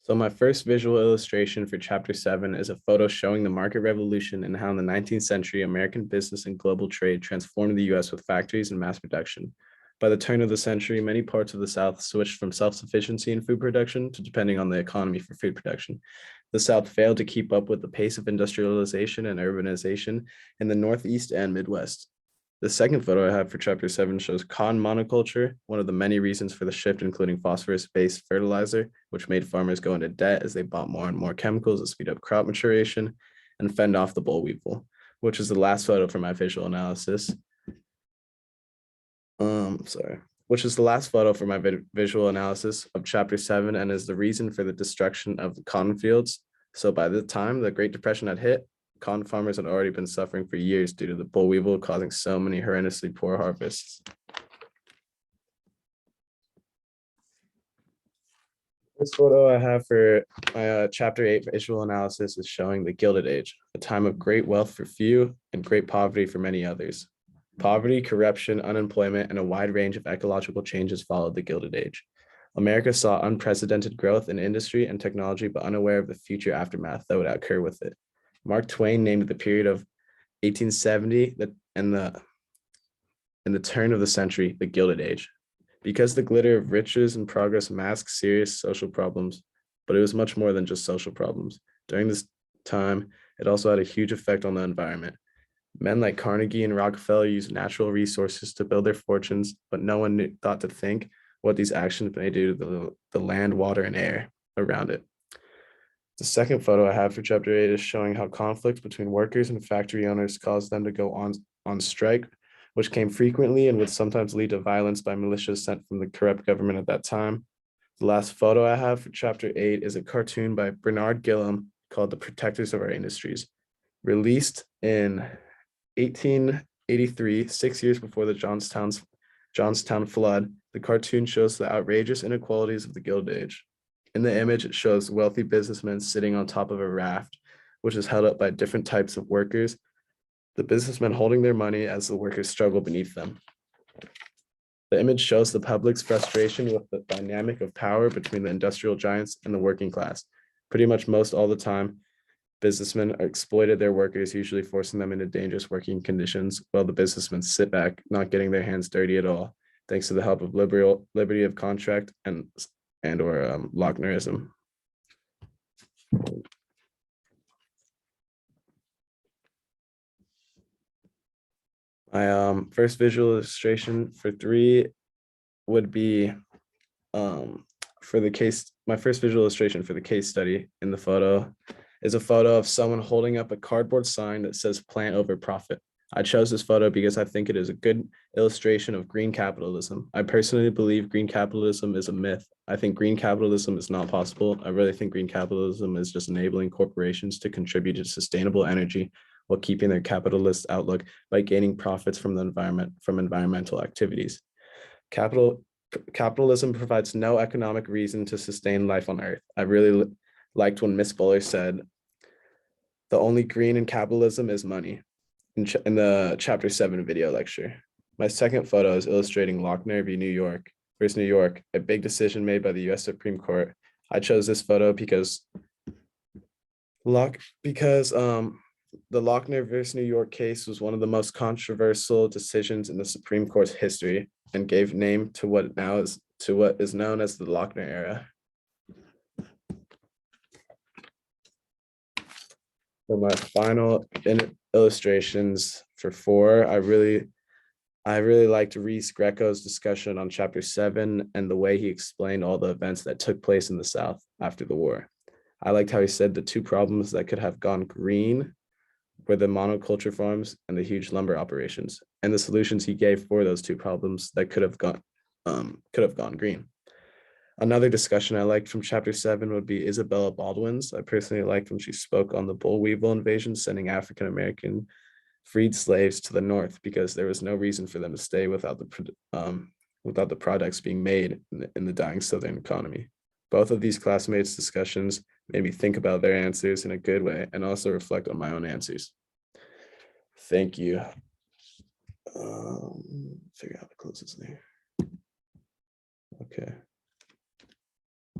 So my first visual illustration for chapter 7 is a photo showing the market revolution and how in the 19th century, American business and global trade transformed the US with factories and mass production. By the turn of the century, many parts of the South switched from self-sufficiency in food production to depending on the economy for food production. The South failed to keep up with the pace of industrialization and urbanization in the Northeast and Midwest. The second photo I have for chapter 7 shows cotton monoculture, one of the many reasons for the shift, including phosphorus-based fertilizer, which made farmers go into debt as they bought more and more chemicals to speed up crop maturation and fend off the boll weevil, which is the last photo for my visual analysis. Which is the last photo for my visual analysis of chapter 7 and is the reason for the destruction of the cotton fields. So by the time the Great Depression had hit, cotton farmers had already been suffering for years due to the boll weevil causing so many horrendously poor harvests. This photo I have for my chapter 8 visual analysis is showing the Gilded Age, a time of great wealth for few and great poverty for many others. Poverty, corruption, unemployment, and a wide range of ecological changes followed the Gilded Age. America saw unprecedented growth in industry and technology, but unaware of the future aftermath that would occur with it. Mark Twain named the period of 1870 and the turn of the century the Gilded Age, because the glitter of riches and progress masked serious social problems, but it was much more than just social problems. During this time, it also had a huge effect on the environment. Men like Carnegie and Rockefeller used natural resources to build their fortunes, but no one thought to think what these actions may do to the land, water, and air around it. The second photo I have for chapter 8 is showing how conflicts between workers and factory owners caused them to go on strike, which came frequently and would sometimes lead to violence by militias sent from the corrupt government at that time. The last photo I have for chapter 8 is a cartoon by Bernard Gillam called The Protectors of Our Industries. Released in 1883, 6 years before the Johnstown flood, the cartoon shows the outrageous inequalities of the Gilded Age. In the image, it shows wealthy businessmen sitting on top of a raft, which is held up by different types of workers, the businessmen holding their money as the workers struggle beneath them. The image shows the public's frustration with the dynamic of power between the industrial giants and the working class. Pretty much most all the time, businessmen exploited their workers, usually forcing them into dangerous working conditions, while the businessmen sit back, not getting their hands dirty at all, thanks to the help of liberty of contract and or Lochnerism. My first visual illustration for 3 would be for the case. My first visual illustration for the case study in the photo is a photo of someone holding up a cardboard sign that says "Plant over profit." I chose this photo because I think it is a good illustration of green capitalism. I personally believe green capitalism is a myth. I think green capitalism is not possible. I really think green capitalism is just enabling corporations to contribute to sustainable energy while keeping their capitalist outlook by gaining profits from the environment, from environmental activities. Capitalism provides no economic reason to sustain life on Earth. I really liked when Miss Buller said, "The only green in capitalism is money," in the chapter 7 video lecture. My second photo is illustrating Lochner v. New York versus New York, a big decision made by the US Supreme Court. I chose this photo because the Lochner versus New York case was one of the most controversial decisions in the Supreme Court's history and gave name to what is known as the Lochner era. For my final illustrations for 4, I really liked Reese Greco's discussion on chapter 7 and the way he explained all the events that took place in the South after the war. I liked how he said the 2 problems that could have gone green were the monoculture farms and the huge lumber operations, and the solutions he gave for those 2 problems that could have gone green. Another discussion I liked from chapter 7 would be Isabella Baldwin's. I personally liked when she spoke on the boll weevil invasion, sending African-American freed slaves to the North because there was no reason for them to stay without the products being made in the dying Southern economy. Both of these classmates' discussions made me think about their answers in a good way and also reflect on my own answers. Thank you. Figure out how to close this there. Okay.